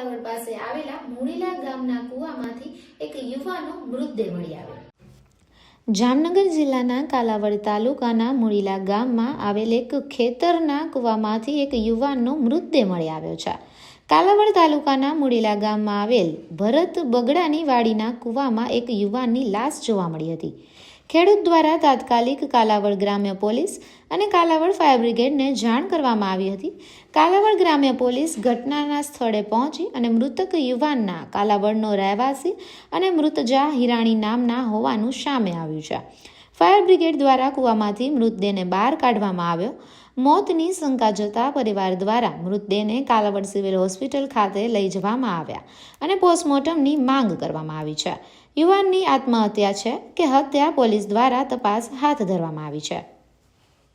કાલાવડ પાસે આવેલા મુણીલા ગામના કૂવામાંથી એક યુવાનનો મૃતદેહ મળી આવ્યો। જામનગર જિલ્લાના કાલાવડ તાલુકાના મુણીલા ગામમાં આવેલ એક ખેતરના કૂવામાંથી એક યુવાનનો મૃતદેહ મળી આવ્યો છે। કાલાવડ તાલુકાના મુણીલા ગામમાં આવેલ ભરત બગડાની વાડીના કૂવામાં એક યુવાનની લાશ જોવા મળી હતી। ખેડૂત દ્વારા તાત્કાલિક કાલાવડ ગ્રામ્ય પોલીસ અને કાલાવડ ફાયર બ્રિગેડને જાણ કરવામાં આવી હતી। કાલાવડ ગ્રામ્ય પોલીસ ઘટનાના સ્થળે પહોંચી અને મૃતક યુવાનના કાલાવડનો રહેવાસી અને મૃતજા હિરાણી નામના હોવાનું સામે આવ્યું છે। ફાયર બ્રિગેડ દ્વારા કૂવામાંથી મૃતદેહને બહાર કાઢવામાં આવ્યો। મોતની શંકા જતા પરિવાર દ્વારા મૃતદેહને કાલાવડ સિવિલ હોસ્પિટલ ખાતે લઈ જવામાં આવ્યા અને પોસ્ટમોર્ટમની માંગ કરવામાં આવી છે। યુવાનની આત્મહત્યા છે કે હત્યા પોલીસ દ્વારા તપાસ હાથ ધરવામાં આવી છે।